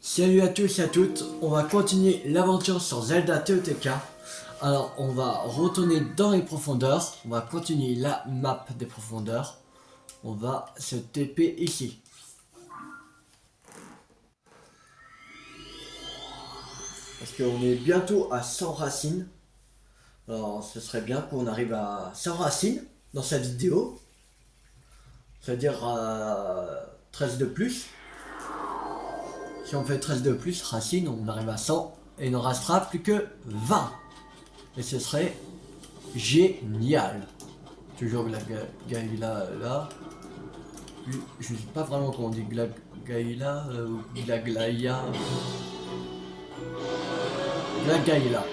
Salut à tous et à toutes, on va continuer l'aventure sur Zelda TOTK. Alors on va retourner dans les profondeurs, on va continuer la map des profondeurs. On va se TP ici. Parce qu'on est bientôt à 100 racines. Alors ce serait bien qu'on arrive à 100 racines dans cette vidéo. C'est-à-dire 13 de plus. Si on fait 13 de plus, racines, on arrive à 100 et il n'en restera plus que 20. Et ce serait génial. Toujours Glagaïla là. Je sais pas vraiment comment on dit Glagaïla ou Glaglaïa. Glagaïla.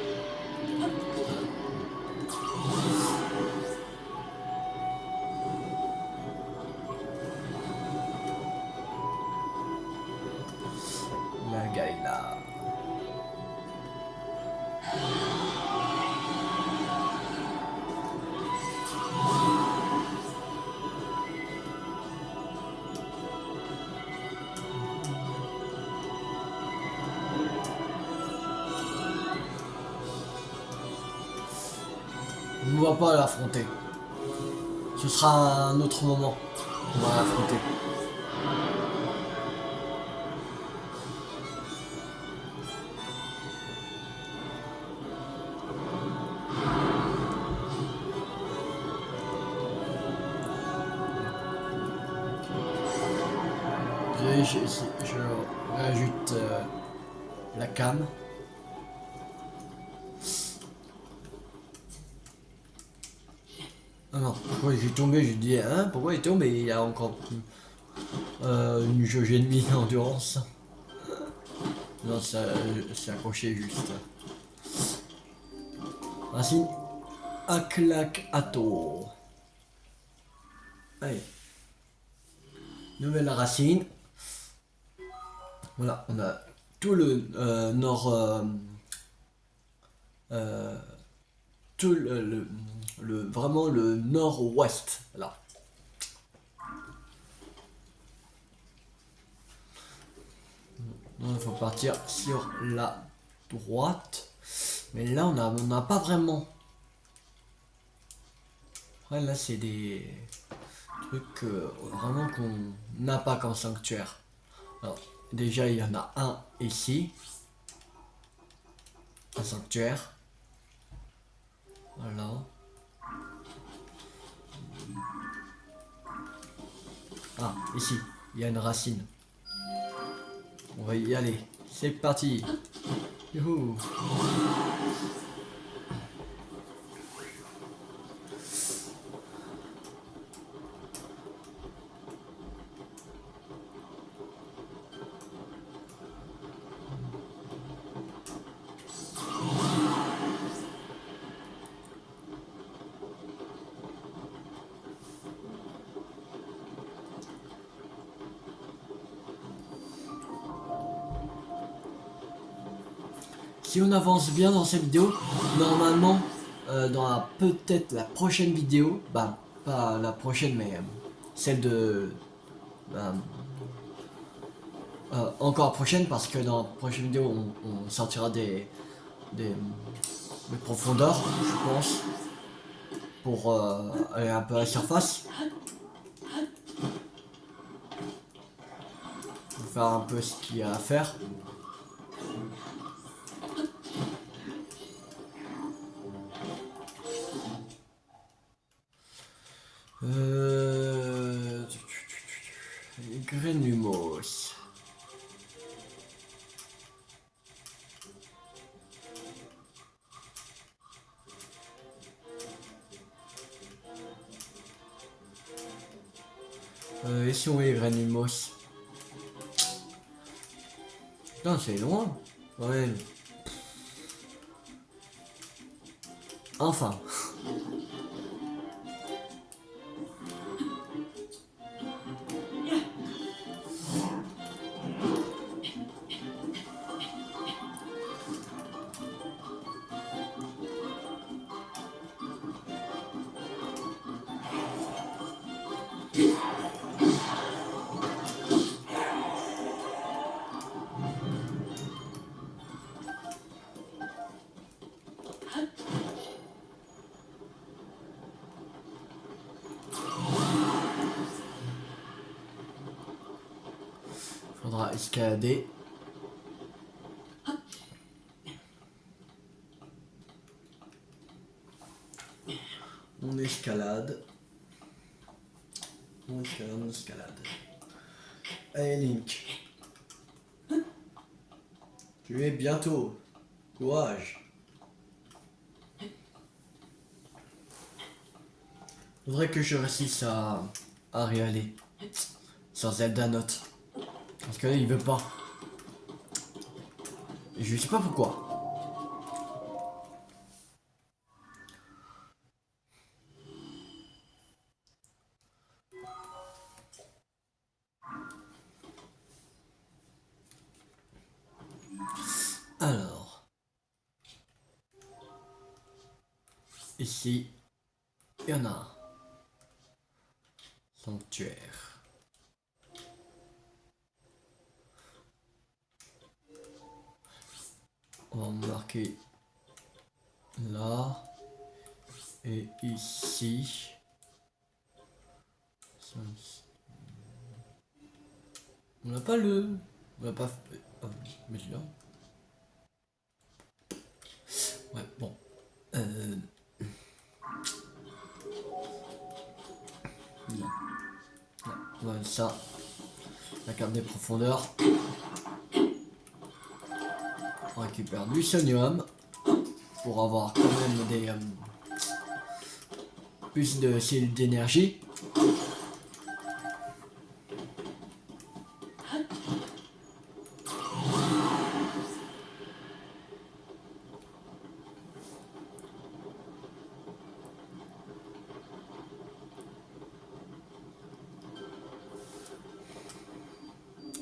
Glagaïla. On ne va pas l'affronter. Ce sera un autre moment. On va l'affronter. Je rajoute la cam. Ah non, pourquoi il est tombé? Je dis, hein, pourquoi il est tombé? Il y a encore une jauge ennemie d'endurance. Non, ça, c'est accroché juste. Racine Aklak Ato. Allez. Nouvelle racine. Voilà, on a tout le nord. Tout vraiment le nord-ouest. Là. Donc, il faut partir sur la droite. Mais là, on n'a pas vraiment. Ouais, là, c'est des trucs vraiment qu'on n'a pas qu'en sanctuaire. Alors, déjà, il y en a un ici. Un sanctuaire. Voilà. Ah, ici, il y a une racine. On va y aller. C'est parti. Youhou. Si on avance bien dans cette vidéo, normalement, dans peut-être la prochaine vidéo, bah pas la prochaine mais celle de encore prochaine, parce que dans la prochaine vidéo on sortira des profondeurs, je pense, pour aller un peu à la surface, pour faire un peu ce qu'il y a à faire. Grenumos. Et si on est Grenumos? Putain, c'est loin. Ouais. Enfin. Faudra escalader. On escalade. On escalade, on escalade. Allez Link. Tu es bientôt. Courage. Faudrait que je réussisse à réaler. Sur Zelda Note. Parce que là il veut pas. Et je sais pas pourquoi. Alors. Ici. Il y en a un. Sanctuaire. On va marquer là. Et ici. On n'a pas le... On n'a pas... mais là. Ouais, bon. Là. Là. Voilà ça. La carte des profondeurs. On récupère du sonium. Pour avoir quand même des... plus de cellules d'énergie.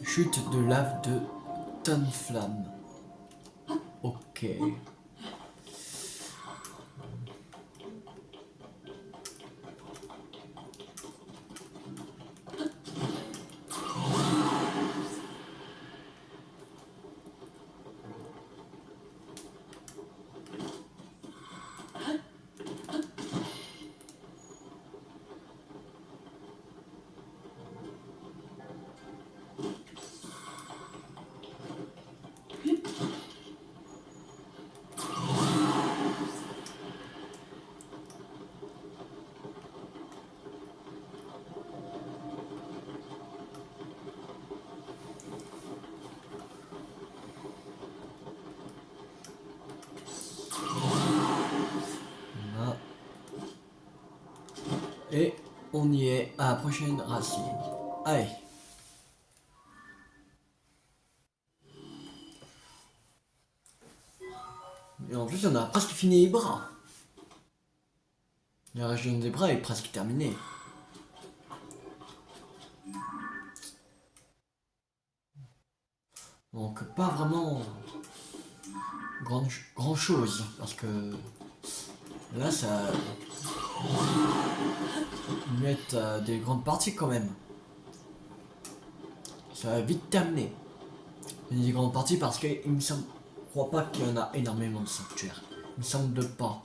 Chute de lave de Tonflamme. Ok. Et on y est à la prochaine racine. Allez. Et en plus on a presque fini les bras. La région des bras est presque terminée. Donc pas vraiment grand chose. Parce que là ça... Ils mettent des grandes parties quand même. Ça va vite terminer. Des grandes parties parce qu'il me semble... Je crois pas qu'il y en a énormément de sanctuaires. Il me semble pas.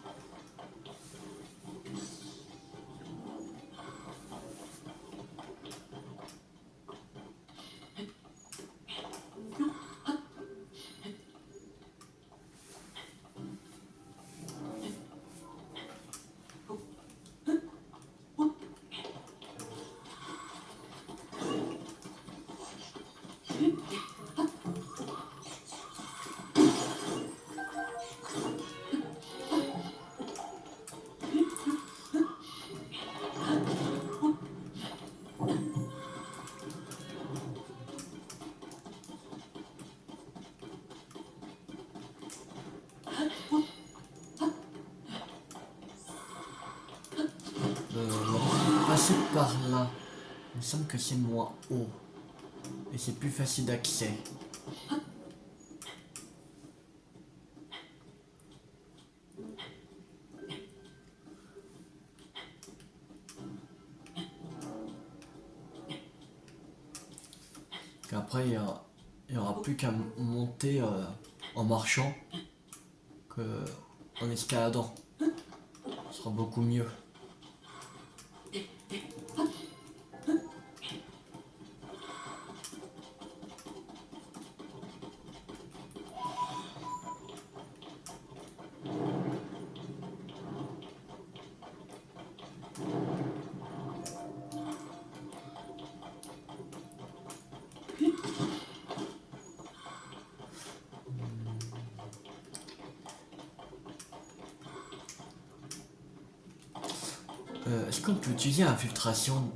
Passer par là. Il me semble que c'est moins haut. Et c'est plus facile d'accès. Après, il y aura plus qu'à monter en marchant que en escaladant. Ce sera beaucoup mieux. Est-ce qu'on peut utiliser infiltration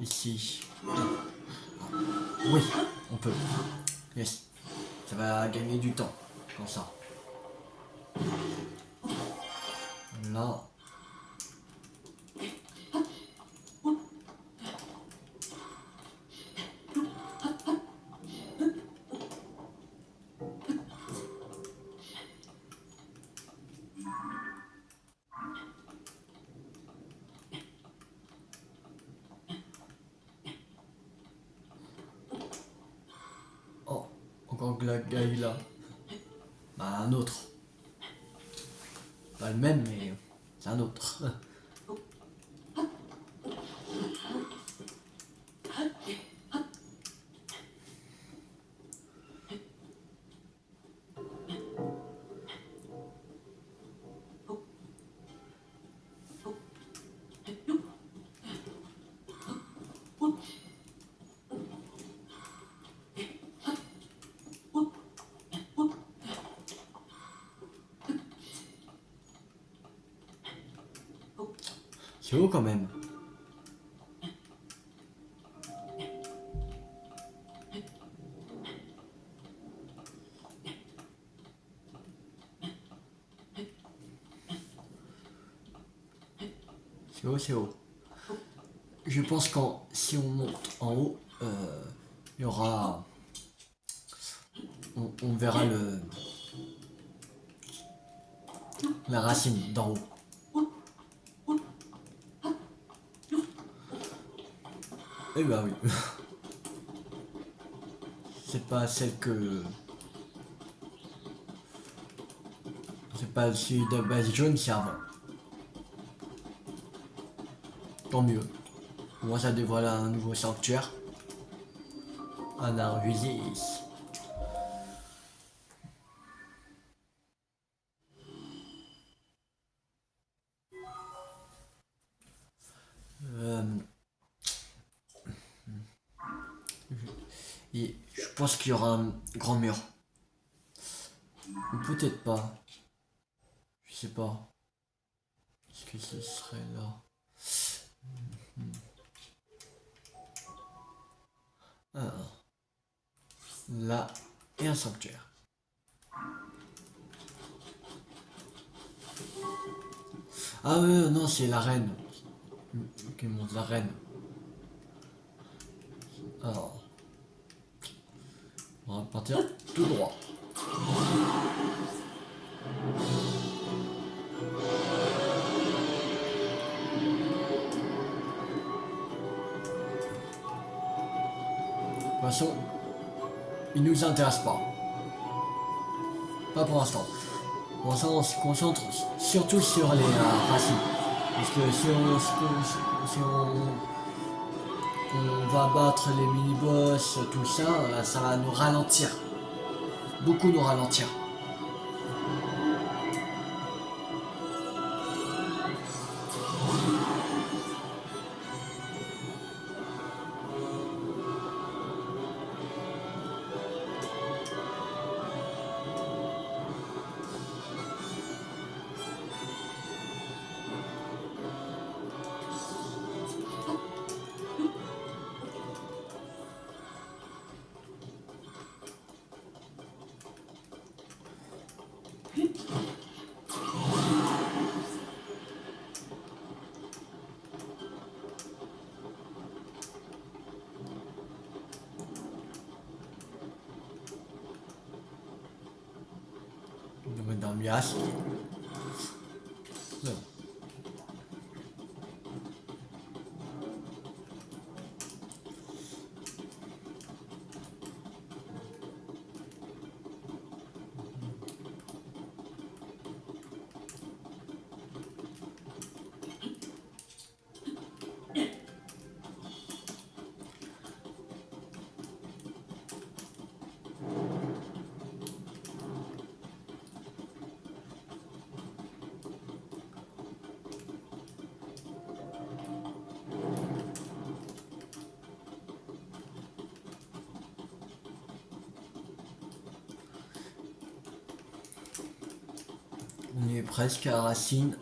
ici? Oui, on peut. Yes. Ça va gagner du temps, comme ça. Là. Oh, encore Glagaï là. Bah, un autre. Pas le même, mais c'est un autre. C'est haut quand même. C'est haut, c'est haut. Je pense que si on monte en haut, il y aura... On verra la racine d'en haut. Eh bah oui. C'est pas celle que... C'est pas celui de base jaune, c'est avant. Tant mieux. Moi ça dévoile un nouveau sanctuaire. Un Arhusis. Et je pense qu'il y aura un grand mur. Ou peut-être pas. Je sais pas. Est-ce que ce serait là? Ah. Là, et un sanctuaire. Ah non, c'est la reine. Qui monte la reine. Alors, on va partir tout droit. De toute façon, il nous intéresse pas. Pas pour l'instant. Pour l'instant, on se concentre surtout sur les racines. Parce que si on va battre les mini-boss, tout ça, ça va nous ralentir. Beaucoup nous ralentir. On va mettre dans le mias. Ouais. On est presque à Racine.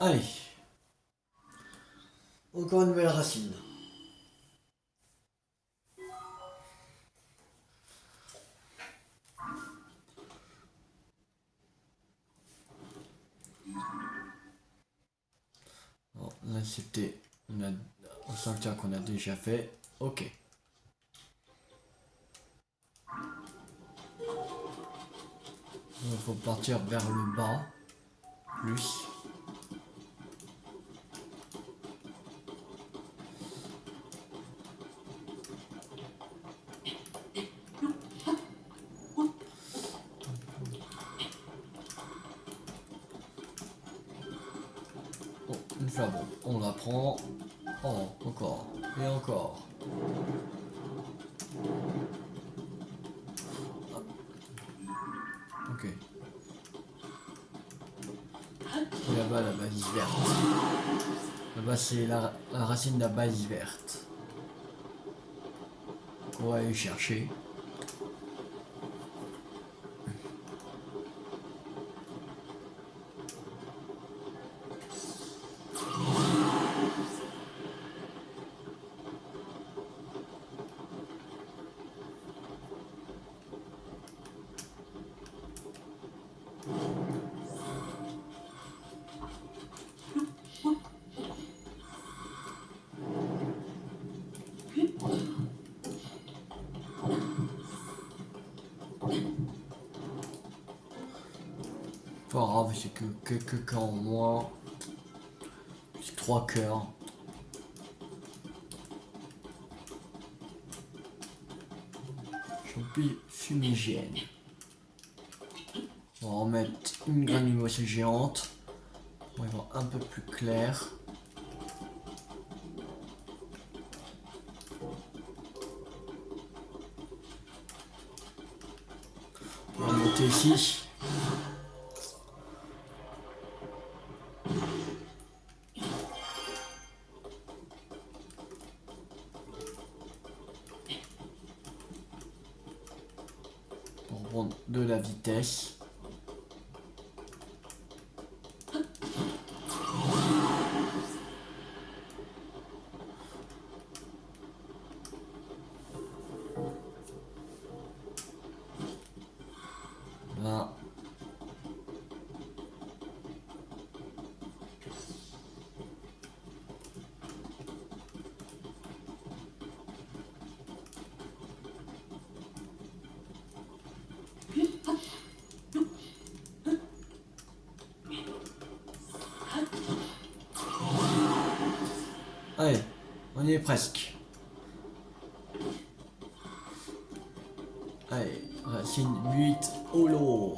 Allez, encore une nouvelle racine. Bon, là c'était un sanctuaire qu'on a déjà fait. Ok. Il faut partir vers le bas. Plus. Oh, une fleur, on la prend. Oh, encore. Et encore. Ok. Et là-bas, la balise verte. Là-bas, c'est la racine de la balise verte. On va aller chercher. Pas grave, c'est que quelques cœurs en moins. C'est 3 cœurs. Champi fumigène. On va en mettre une granuleuse géante. On va y voir un peu plus clair. On va monter ici. Pour prendre de la vitesse. Là. Allez, on y est presque. Allez, racine 8, holo.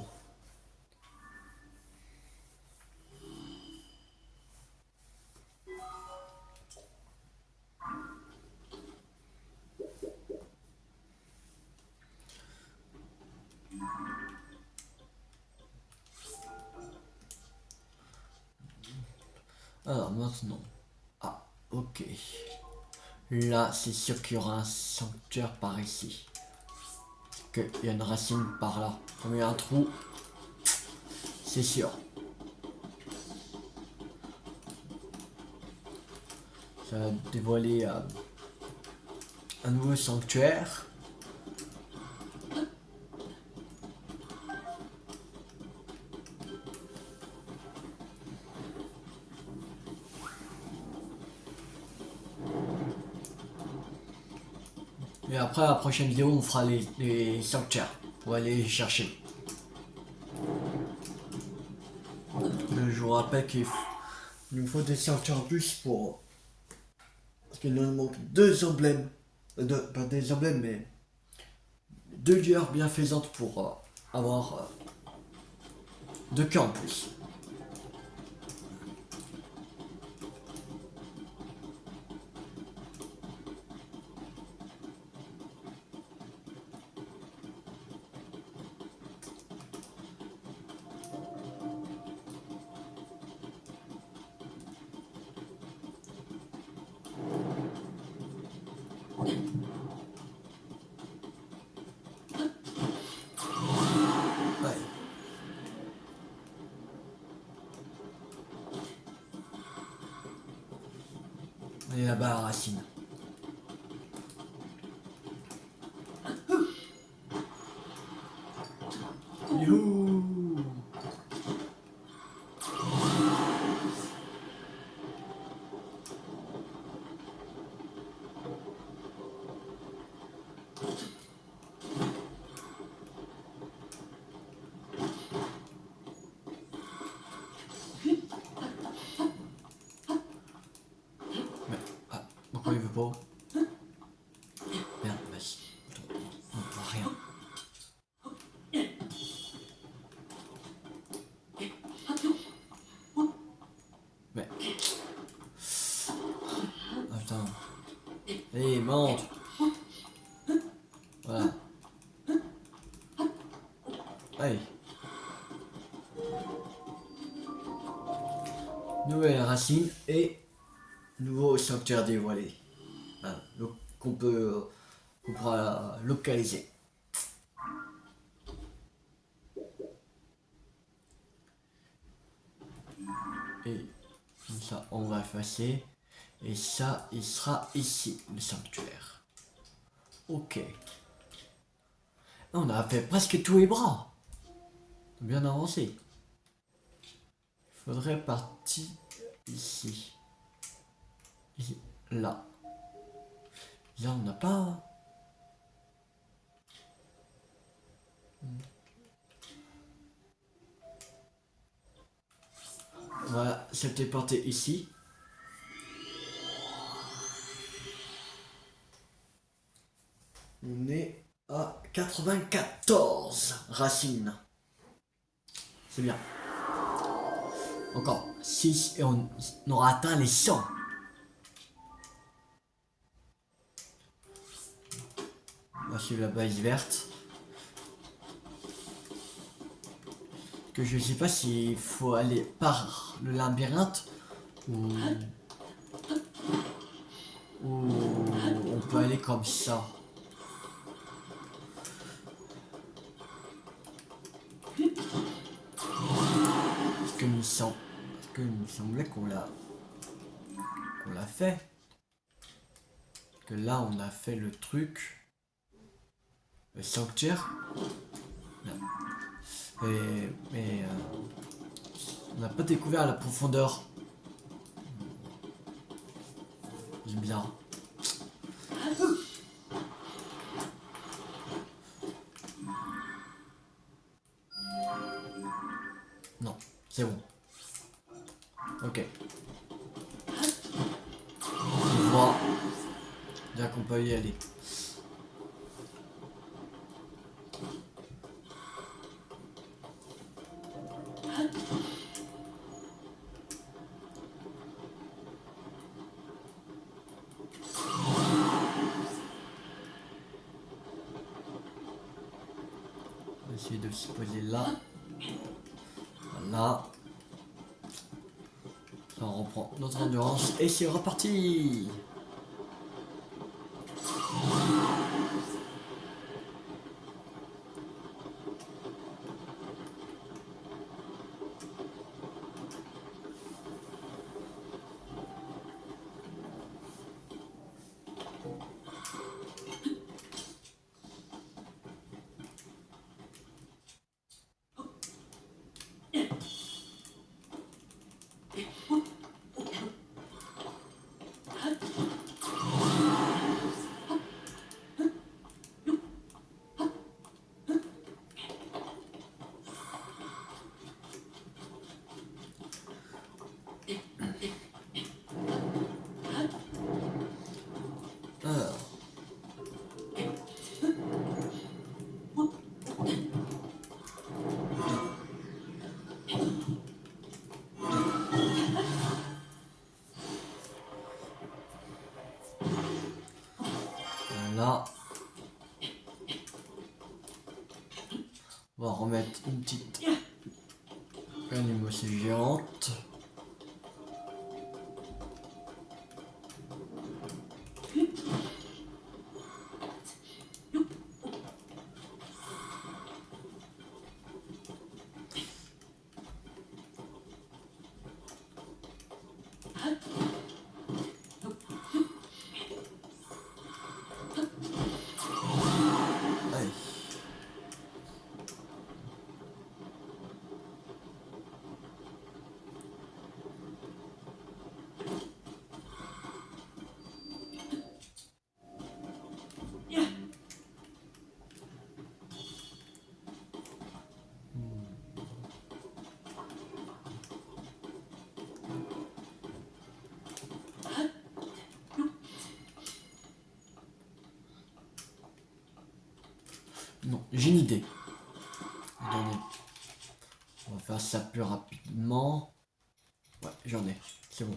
Alors maintenant, ah ok, là c'est sûr qu'il y aura un sanctuaire par ici, qu'il y a une racine par là, comme il y a un trou, c'est sûr. Ça va dévoiler un nouveau sanctuaire. Et après la prochaine vidéo on fera les sanctuaires pour aller les chercher. Je vous rappelle qu'il nous faut des sanctuaires en plus pour... Parce qu'il nous manque 2 emblèmes. Pas des emblèmes mais 2 lueurs bienfaisantes pour avoir 2 cœurs en plus. là-bas la racine. Youhou! Mais, ah, pourquoi il veut pas? Merde, vas-y. On voit rien. Mais. Ah putain. Allez, monte. Voilà. Allez. Nouvelle racine et nouveau sanctuaire dévoilé. Voilà. Donc, qu'on pourra localiser. Et comme ça, on va effacer. Et ça, il sera ici, le sanctuaire. Ok. On a fait presque tous les bras. Bien avancé. Il faudrait partir ici. Ici. Là. Là, on n'a pas... Voilà, c'est téléporté ici. On est à 94 racines. C'est bien. Encore 6 et on aura atteint les 100. On va suivre la base verte. Que je sais pas s'il faut aller par le labyrinthe ou on peut aller comme ça. Parce que il me semblait qu'on l'a fait. Que là on a fait le truc. Le sanctuaire. Mais on n'a pas découvert la profondeur. C'est bien. Non, c'est bon. Ok. On voit bien qu'on peut y aller. On va essayer de se poser là. Voilà. Ça, on reprend notre endurance et c'est reparti. Alors. Voilà. On va remettre une petite animation géante. Non, j'ai une idée. Attendez. On va faire ça plus rapidement. Ouais, j'en ai. C'est bon.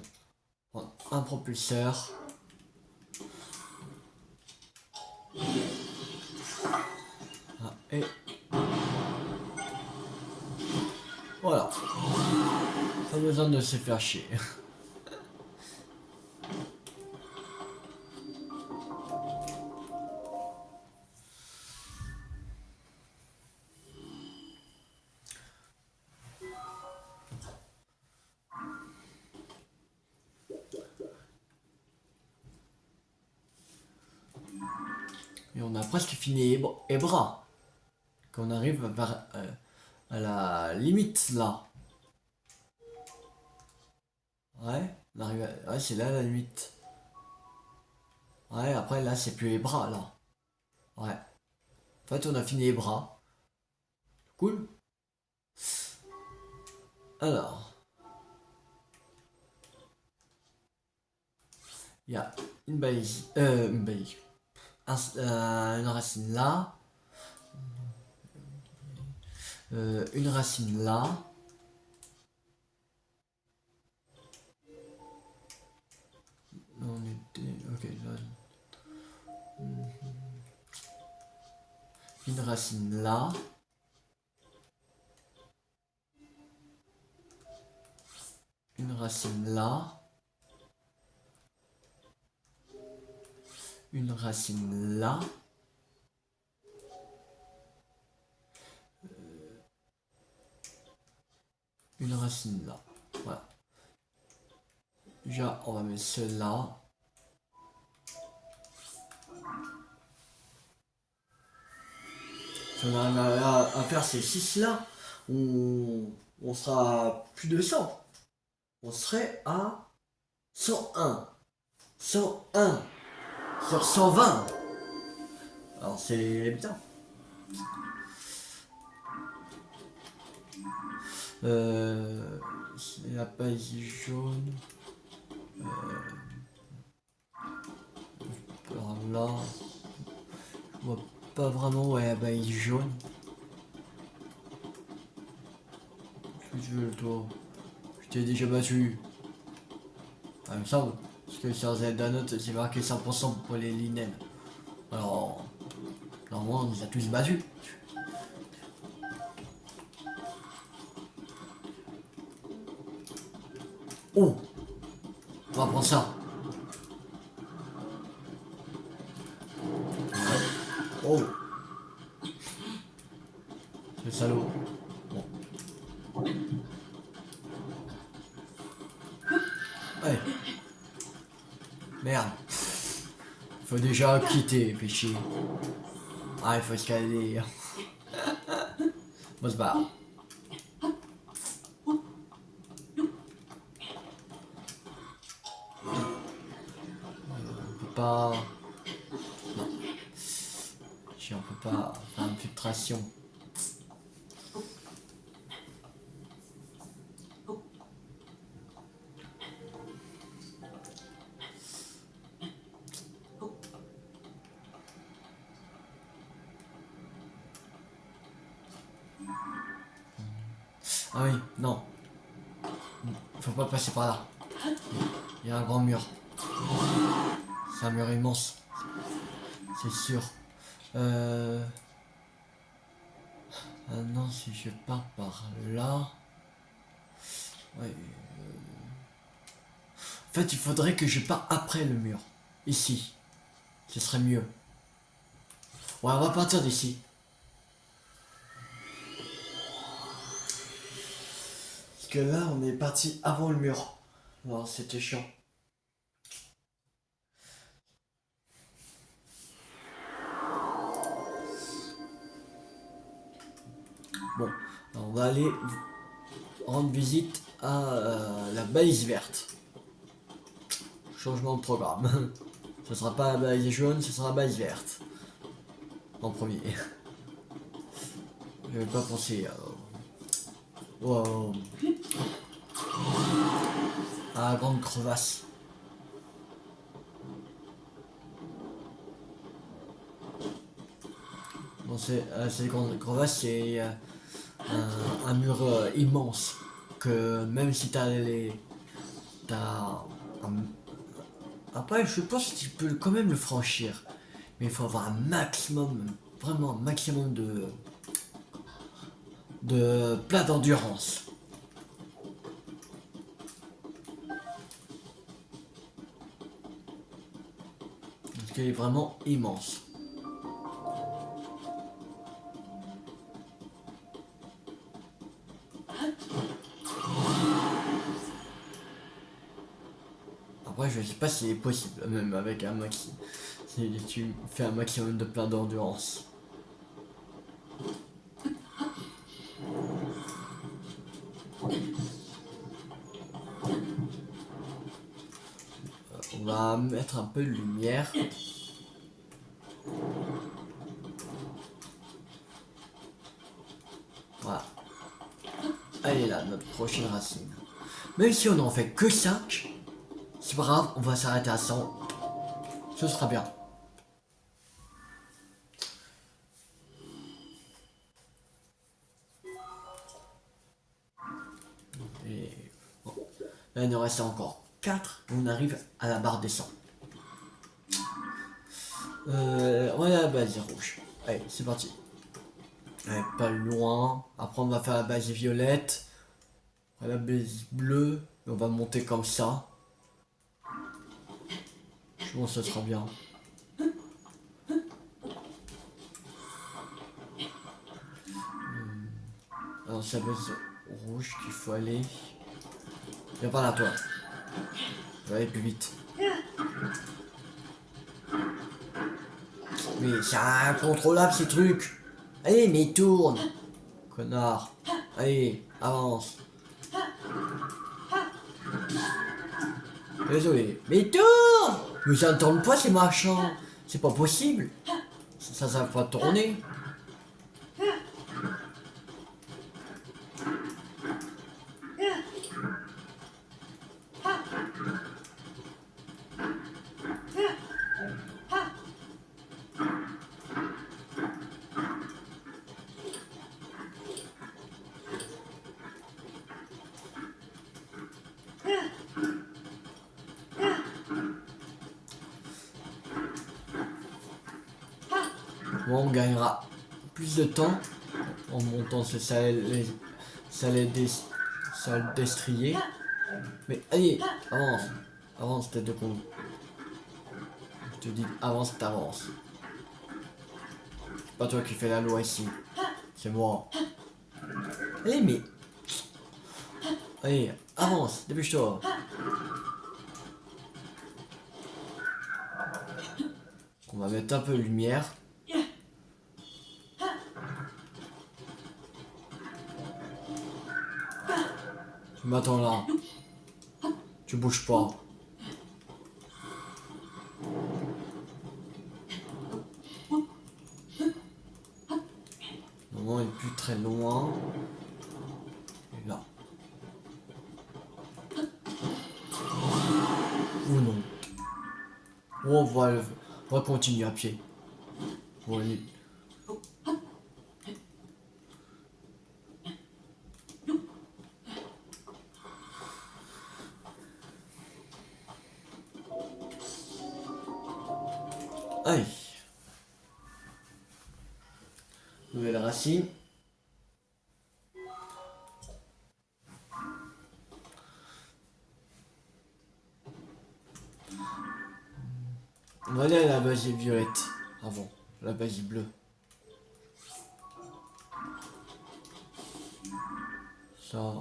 Prendre un propulseur. Ah, et voilà. Pas besoin de se faire chier. Et on a presque fini Ebra. Quand on arrive à la limite là. Ouais, on arrive ouais, c'est là la limite. Ouais, après là c'est plus les bras là. Ouais. En fait on a fini les bras. Cool. Alors. Il y a une balise. Une balise. Une racine là. Une racine là. On était. Ok, là. Une racine là. Une racine là. Une racine là. Une racine là. Voilà. Déjà, on va mettre cela. Si on arrive à faire ces 6 là, on sera plus de 100. On serait à 101. 101 sur 120. Alors c'est bien. C'est la paille jaune. Par là. Je vois pas vraiment, ouais, la paille jaune. Qu'est-ce que tu veux, toi? Je t'ai déjà battu. Ah, il me semble. Parce que sur Zelda Note, c'est marqué 100% pour les linen. Alors, normalement, on les a tous battus. Oh! On va prendre ça. Oh! Le salaud. Bon. Ouais. Merde. Faut déjà quitter, péché. Ah, il faut escalader. Bon, c'est pas grave. On peut pas... Non. Si on peut pas faire une filtration. Ah oui, non. Faut pas passer par là. Il y a un grand mur. C'est un mur immense. C'est sûr. Ah non, si je pars par là... Ouais. En fait, il faudrait que je parte après le mur. Ici. Ce serait mieux. Ouais, on va partir d'ici. Parce que là, on est parti avant le mur. Alors, c'était chiant. Bon, alors on va aller rendre visite à la balise verte. Changement de programme. Ce sera pas la balise jaune, ce sera la balise verte. En premier. Je vais pas penser à... Wow. À la grande crevasse. Bon, cette grande crevasse, c'est un mur immense. Que même si t'as les. T'as. Après, je pense que tu peux quand même le franchir. Mais il faut avoir un maximum, vraiment un maximum de plat d'endurance. Parce qu'il est vraiment immense. Après, je sais pas si c'est possible, même avec un maxi. Si tu fais un maximum de plat d'endurance. On va mettre un peu de lumière. Voilà. Allez là, notre prochaine racine. Même si on n'en fait que 5, c'est pas grave, on va s'arrêter à 100. Ce sera bien. Et bon. Là, il nous reste encore 4. On arrive à la barre des 100. On est à la base rouge. Allez, c'est parti. Allez, pas loin. Après, on va faire la base violette. La base bleue. Et on va monter comme ça. Je pense que ce sera bien. Alors, c'est la base rouge qu'il faut aller. Viens par là, toi. On va aller plus vite. Mais c'est incontrôlable ces trucs. Allez, mais tourne. Connard. Allez, avance. Désolé. Mais tourne. Mais ça ne tourne pas ces machins. C'est pas possible. Ça va pas tourner. Bon, on gagnera plus de temps en montant ces salles d'estrier. Mais allez, avance. Avance, tête de con. Je te dis, avance, t'avances. C'est pas toi qui fais la loi ici. C'est moi. Allez, mais... Allez, avance, dépêche-toi. On va mettre un peu de lumière. Tu m'attends là. Tu bouges pas. Le moment est plus très loin. Et là. Ou non. Ou on va continuer à pied. Bon, allez. Allez. Nouvelle racine. On va aller à la base violette avant, la base bleue. Ça.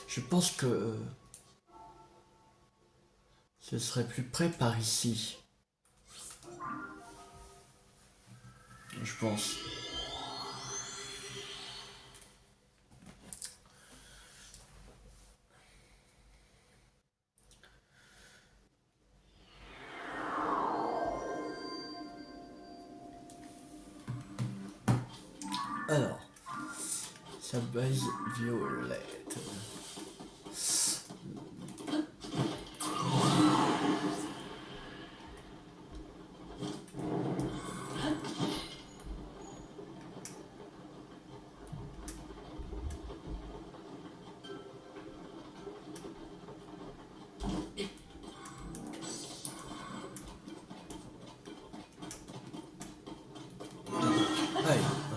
Je pense que ce serait plus près par ici. Je pense. Alors, sa base violette.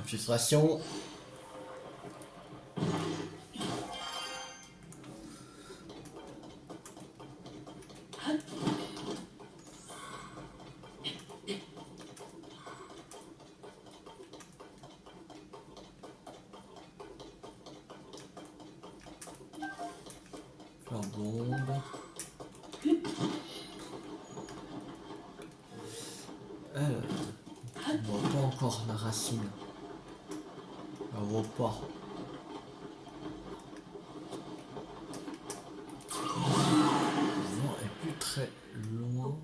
Infiltration. Faire bombe. On voit pas encore la racine. On voit pas. Non, elle est plus très loin.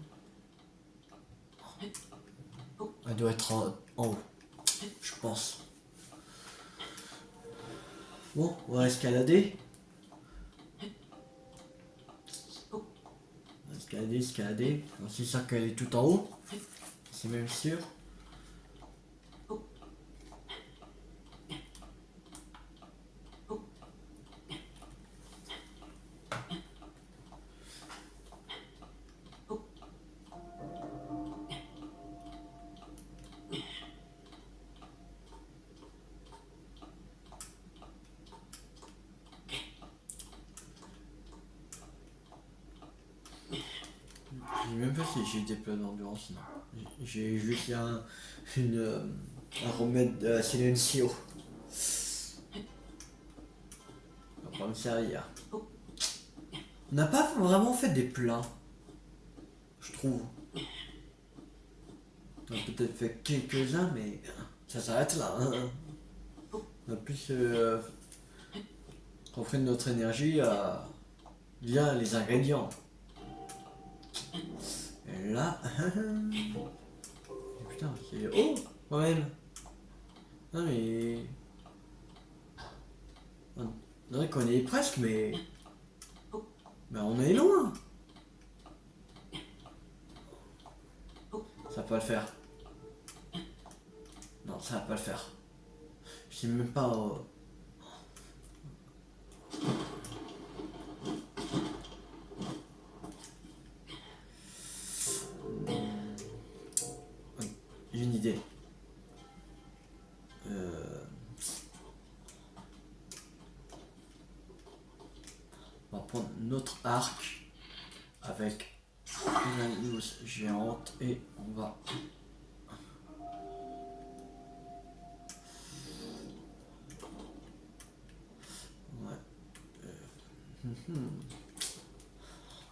Elle doit être en haut, je pense. Bon, on va escalader. On va escalader, escalader. C'est sûr qu'elle est tout en haut. C'est même sûr. Je sais même pas si j'ai des plats d'endurance, non. J'ai juste un remède de la Silencio. Ça va pas me servir. On n'a pas vraiment fait des plats, je trouve. On a peut-être fait quelques-uns, mais ça s'arrête là. Hein. On a plus refait notre énergie via les ingrédients. Et là... Putain, c'est haut quand même. Non mais... On dirait qu'on y est presque, mais... Mais on est loin. Ça va pas le faire. Non, ça va pas le faire. Je sais même pas... J'ai une idée. On va prendre notre arc avec une allouze géante et on va...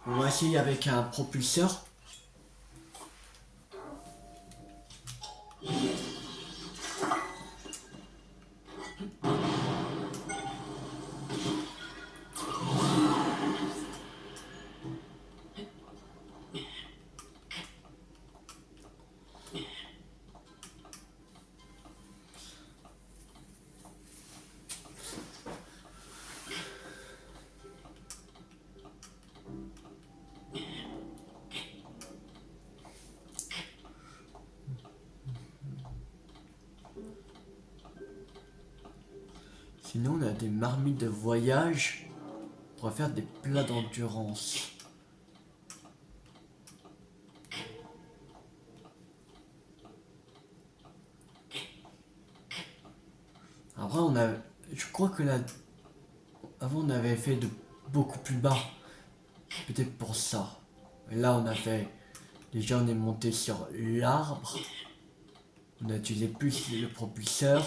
On va essayer avec un propulseur. Sinon, on a des marmites de voyage pour faire des plats d'endurance. Après, on a... Je crois que là... Avant, on avait fait de beaucoup plus bas. Peut-être pour ça. Et là, on a fait... Déjà, on est monté sur l'arbre. On a utilisé plus le propulseur.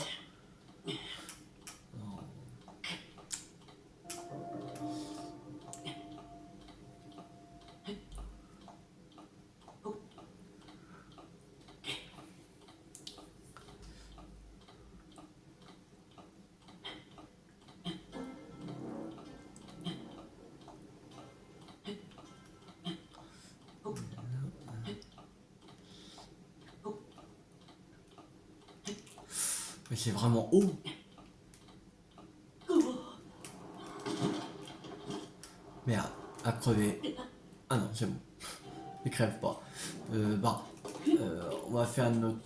Mais c'est vraiment haut. Mais à crever. Ah non, c'est bon. Il crève pas. On va faire notre...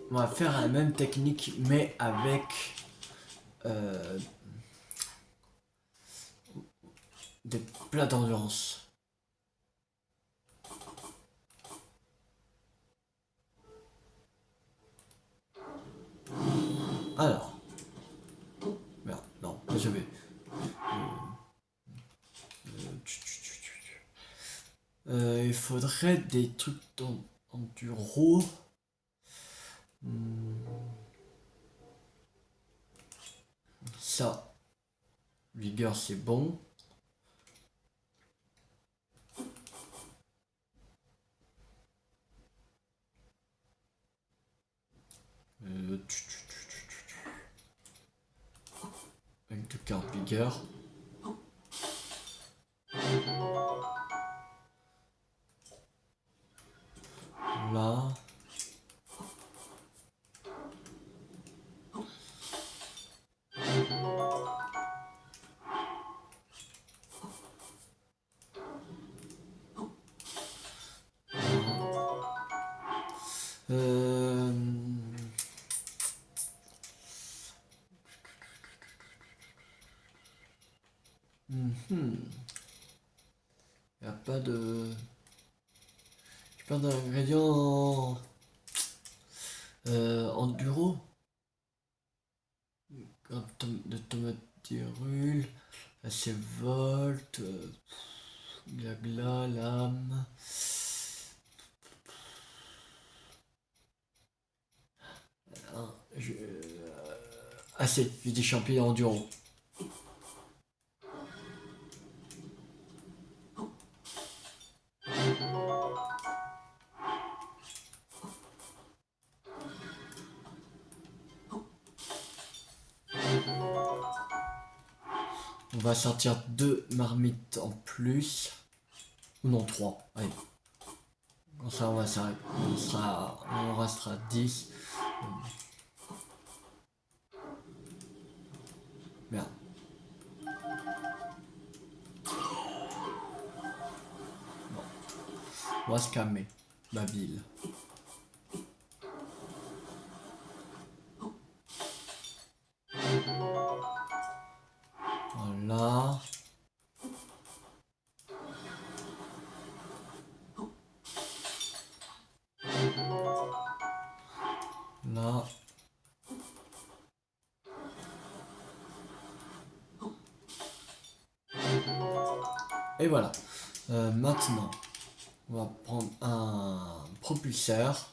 On va faire la même technique, mais avec... des plats d'endurance. Alors. Merde, non, je vais. Il faudrait des trucs enduro. Ça. Vigueur, c'est bon. Avec de carte vigueur. Là. Y a pas de. J'ai pas d'ingrédients en bureau. De tomates dirule, assez volt, glagla, lame. Assez, j'ai des champignons enduro. On va sortir 2 marmites en plus. Ou non, 3. Allez. Comme ça, on va s'arrêter. On restera 10. Merde. Bon. On va se calmer. Ma ville. Voilà. Là. Et voilà. Maintenant, on va prendre un propulseur.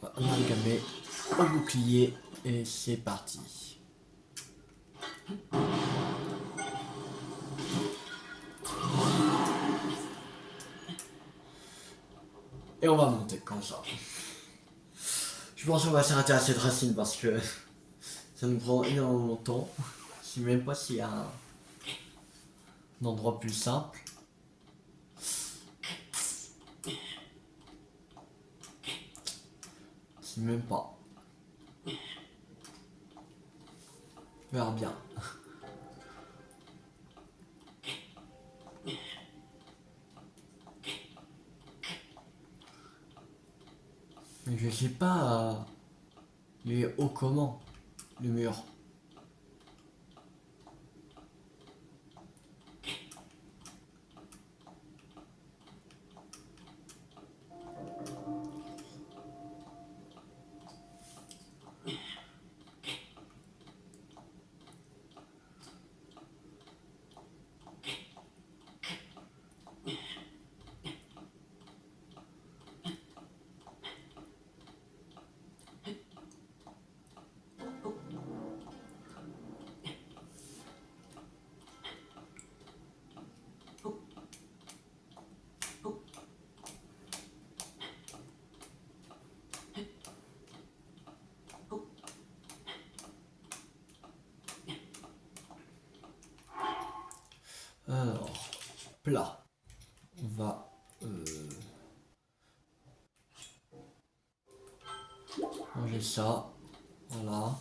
On va amalgamer au bouclier et c'est parti. Et on va monter comme ça. Je pense qu'on va s'arrêter à cette racine parce que ça nous prend énormément de temps. Je sais même pas s'il y a un endroit plus simple. C'est même pas. On verra bien. Mais je sais pas. Il est haut comment le mur. Alors, plat. On va manger ça. Voilà.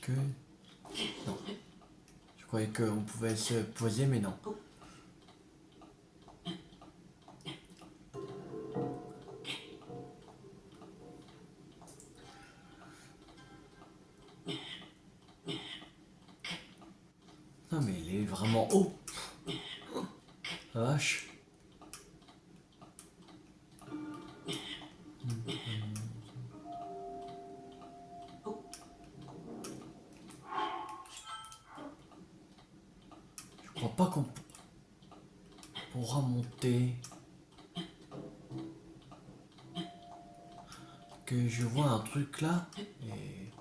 Que... Non. Je croyais qu'on pouvait se poser, mais non. Non mais il est vraiment haut. La vache. Je crois pas qu'on pourra monter. Que je vois un truc là et...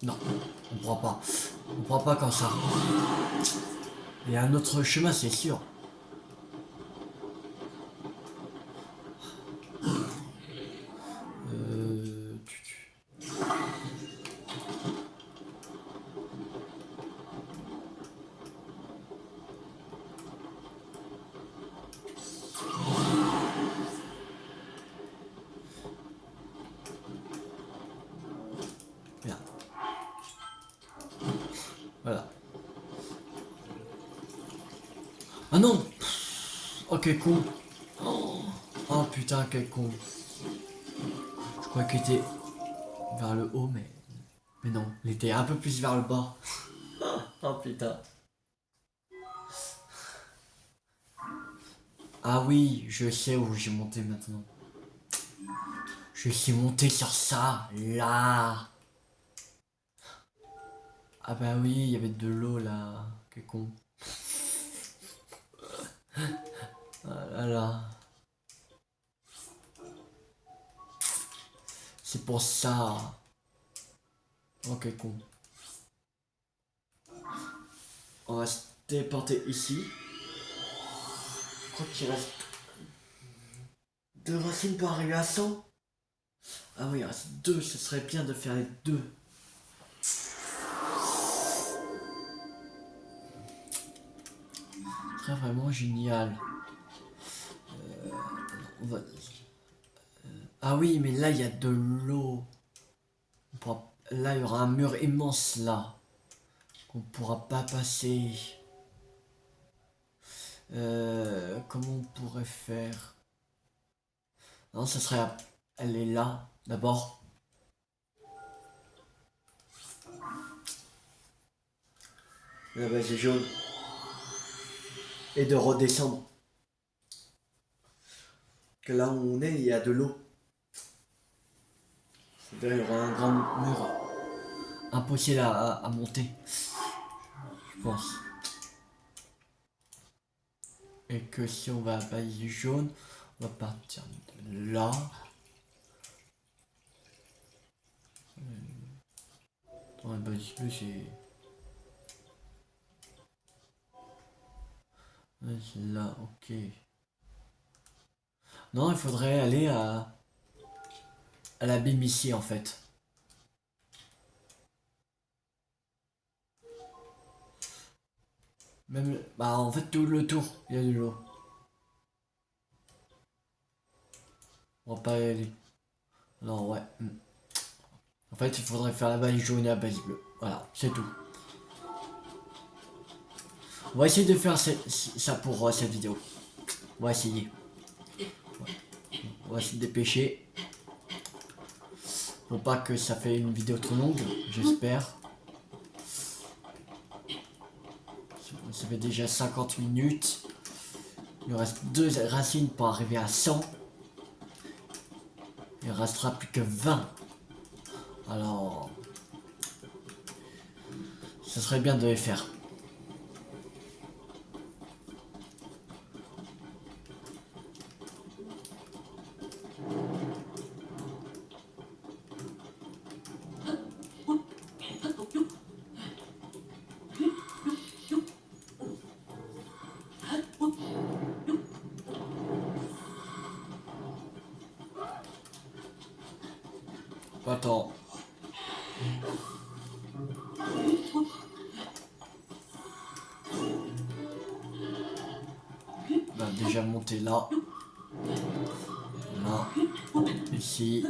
Non, on pourra pas. On pourra pas comme ça. Il y a un autre chemin, c'est sûr. Euh... Merde. Voilà. Ah non! Oh quel con! Oh putain quel con! Je crois qu'il était vers le haut mais... Mais non, il était un peu plus vers le bas. Oh putain. Ah oui, je sais où j'ai monté maintenant. Je suis monté sur ça, là. Ah bah oui, il y avait de l'eau là. Quel con. Ah là là. C'est pour ça. Oh quel con. On va se téléporter ici. Je crois qu'il reste 2 racines pour arriver à 100. Ah oui, il reste 2, ce serait bien de faire les 2. Ce serait vraiment génial. On va... Ah oui, mais là il y a de l'eau. Là il y aura un mur immense là. Qu'on pourra pas passer. Comment on pourrait faire? Non, ça serait... Elle est là, d'abord. La base est jaune. Et de redescendre. Que là où on est, il y a de l'eau. C'est-à-dire il y aura un grand mur impossible à monter. Je pense. Et que si on va à base jaune, on va partir de là. Dans la base bleue, c'est... C'est là, ok. Non, il faudrait aller à l'abîme ici en fait. Même, bah en fait tout le tour, il y a de l'eau. On va pas y aller. Non, ouais. En fait, il faudrait faire la base jaune et la base bleue. Voilà, c'est tout. On va essayer de faire ça pour cette vidéo. On va essayer. Ouais. On va se dépêcher. Pour pas que ça fait une vidéo trop longue, j'espère. Ça fait déjà 50 minutes. Il nous reste 2 racines pour arriver à 100. Il ne restera plus que 20. Alors... Ce serait bien de les faire. Attends. On va déjà monter là. Là. Ici.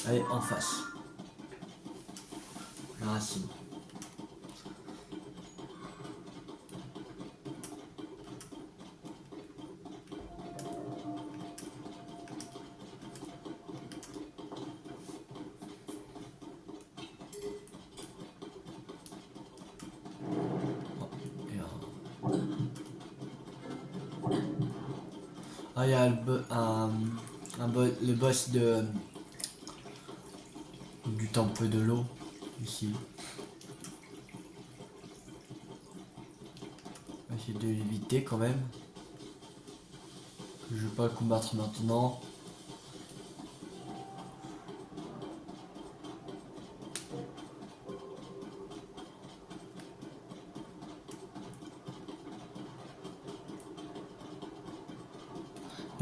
Allez, en face. La racine. Ah, il y a le boss du temple de l'eau, ici. On va essayer de l'éviter quand même. Je vais pas le combattre maintenant.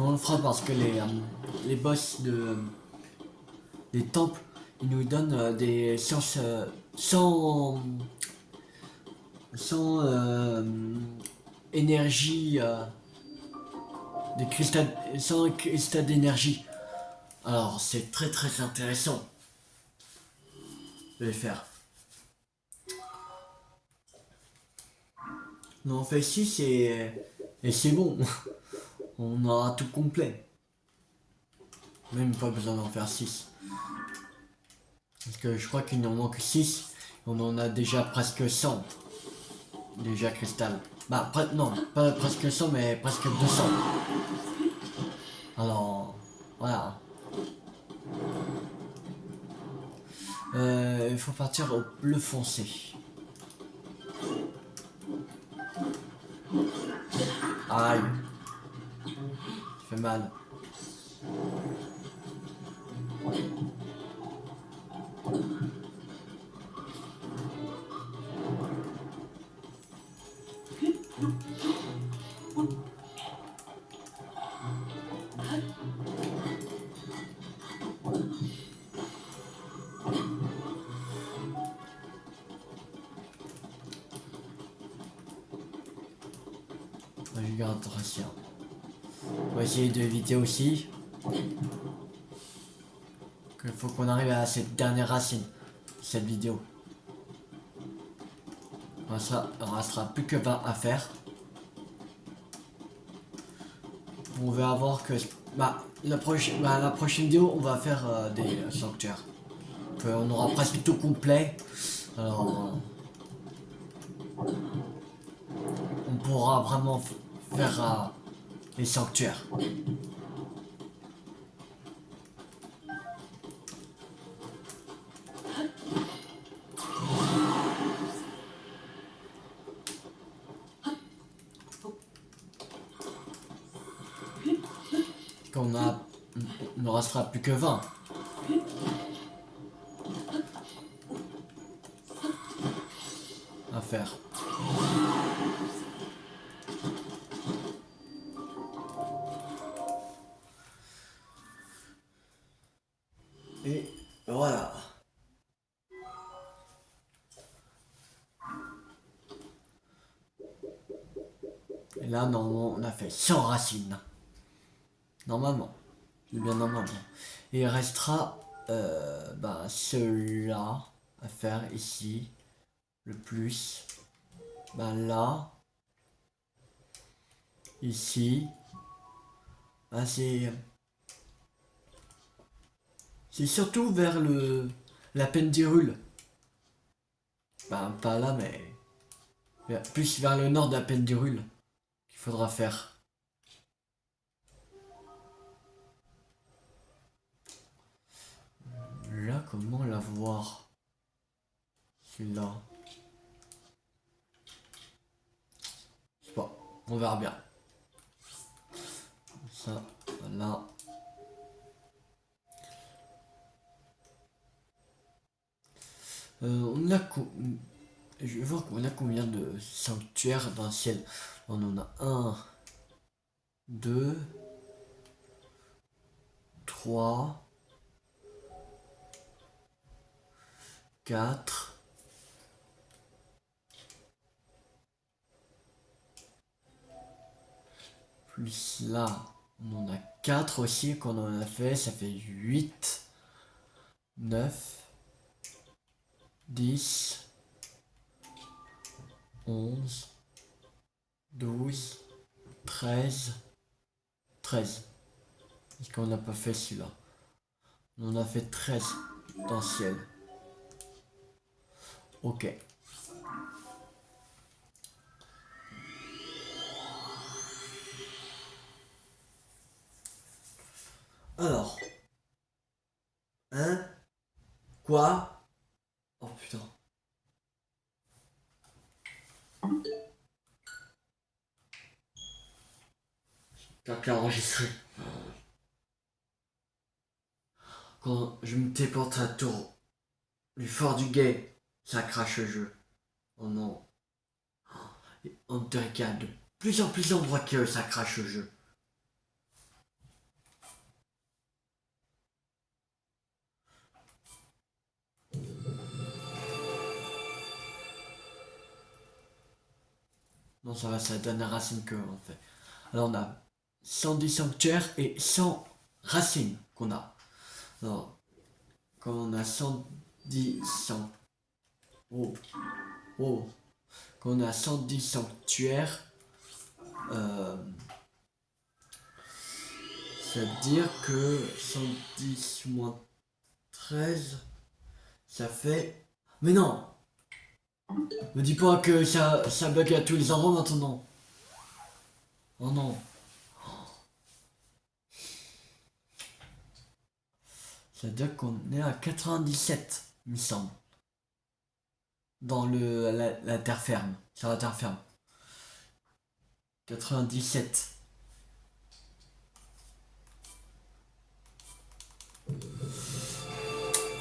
On le fera parce que les boss des temples, ils nous donnent des sciences sans énergie, des cristals, sans cristal d'énergie. Alors c'est très très intéressant de les faire. On en fait 6 et c'est bon. On aura tout complet. Même pas besoin d'en faire 6. Parce que je crois qu'il nous en manque 6. On en a déjà presque 100. Déjà cristal. Bah non, pas presque 100 mais presque 200. Alors, voilà. Il faut partir au bleu foncé. Aïe. Ça fait mal. Je garde Ratien. On va essayer de éviter aussi. Il faut qu'on arrive à cette dernière racine. Cette vidéo. Il ne restera plus que 20 à faire. On va avoir que... la prochaine vidéo, on va faire des sanctuaires. On aura presque tout complet. Alors... on pourra vraiment faire les sanctuaires. Il ne restera plus que 20 à faire. Et voilà. Et là, normalement, on a fait 100 racines. Normalement. C'est bien normalement. Et il restera ceux-là à faire ici. Le plus. Là. Ici. C'est surtout vers la Pendirule. Pas là, mais plus vers le nord de la Pendirule qu'il faudra faire. Là, comment la voir? Celui-là. Je sais pas, on verra bien. Ça, voilà. Je vais voir qu'on a combien de sanctuaires dans le ciel. On en a 1, 2, 3, 4, Plus là, on en a 4 aussi qu'on en a fait. Ça fait 8, 9, 10, 11, 12, 13, 13. Est-ce qu'on n'a pas fait celui-là? On en a fait 13 dans le ciel. Ok. Alors. Hein? Quoi? Oh putain. Quelqu'un a enregistré. Quand je me téléporte à la tour du fort du guet, ça crache le jeu. Oh non. On dirait qu'il y a de plus en plus d'endroits que ça crache le jeu. Non, ça va, c'est la dernière racine que on fait. Alors on a 110 sanctuaires et 100 racines qu'on a. Alors, quand on a 110 sanctuaires. Oh, oh. Quand on a 110 sanctuaires, ça veut dire que 110 moins 13, ça fait. Mais non! Me dis pas que ça bug à tous les endroits maintenant. Oh non. Ça veut dire qu'on est à 97, il me semble. Dans la terre ferme. Sur la terre ferme. 97.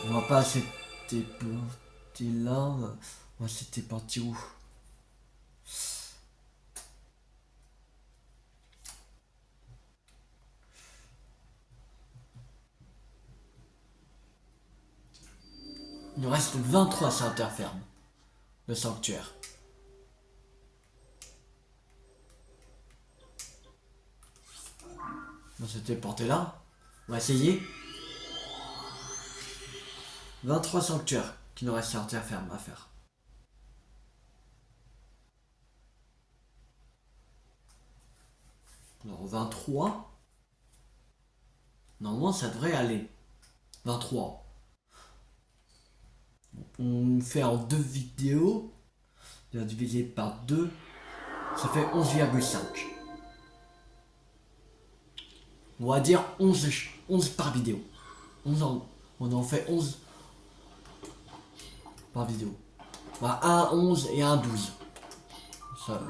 On va pas c'était parti là. Moi c'était parti où? Il nous reste 23 sur la terre ferme. Le sanctuaire. On s'était porté là. On va essayer. 23 sanctuaires qui nous reste sur la terre ferme à faire. Alors 23. Normalement ça devrait aller. 23. On fait en 2 vidéos. On va diviser par 2. Ça fait 11,5. On va dire 11 par vidéo. On en fait 11 par vidéo. Bah, un 11 et un 12. Ça.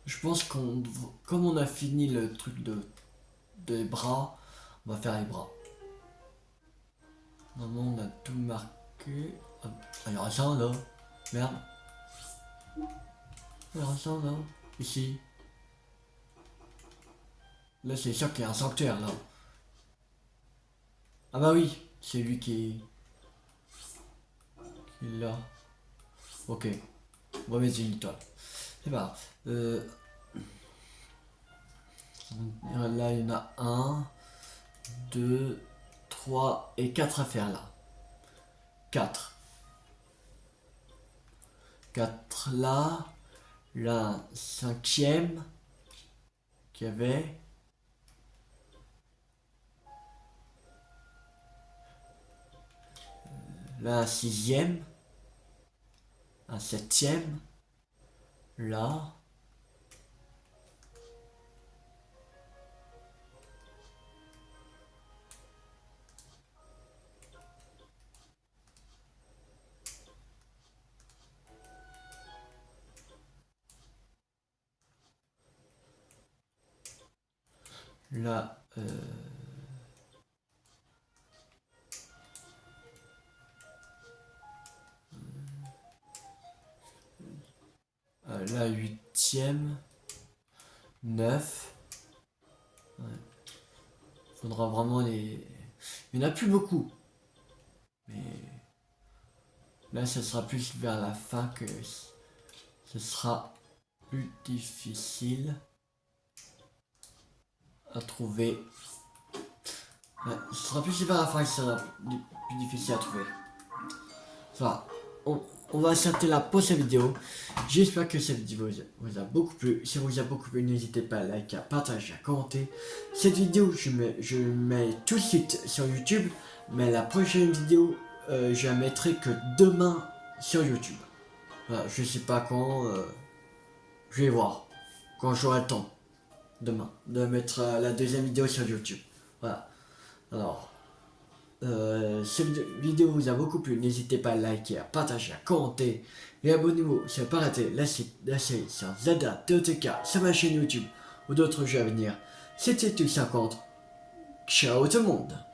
Je pense comme on a fini le truc de bras, on va faire les bras. Normalement on a tout marqué. Ah, il y aura ça là. Merde. Il y aura ça là. Ici. Là c'est sûr qu'il y a un sanctuaire là. Ah bah oui, c'est lui qui est là. Ok. On va mettre une étoile. C'est pas grave. Là il y en a 1, 2, 3 et 4 à faire là. 4. 4 là. Là, 5e qu'il y avait. Là, un 6e. Un 7e. Là. Là, là 8e. 9. Ouais. Faudra vraiment les. Il n'y en a plus beaucoup. Mais Là, ce sera plus vers la fin que ce sera plus difficile à trouver. Ouais, ce sera plus vers la fin que ce sera plus difficile à trouver. Ça va. On va s'arrêter là pour cette vidéo. J'espère que cette vidéo vous a beaucoup plu. Si elle vous a beaucoup plu, n'hésitez pas à liker, à partager, à commenter. Cette vidéo, je mets tout de suite sur YouTube. Mais la prochaine vidéo, je la mettrai que demain sur YouTube. Voilà, je sais pas quand. Je vais voir. Quand j'aurai le temps. Demain. De mettre la deuxième vidéo sur YouTube. Voilà. Alors. Cette vidéo vous a beaucoup plu, n'hésitez pas à liker, à partager, à commenter et abonnez-vous si vous n'avez pas raté la série sur Zelda TOTK sur ma chaîne YouTube ou d'autres jeux à venir. C'était Tout 50. Ciao tout le monde.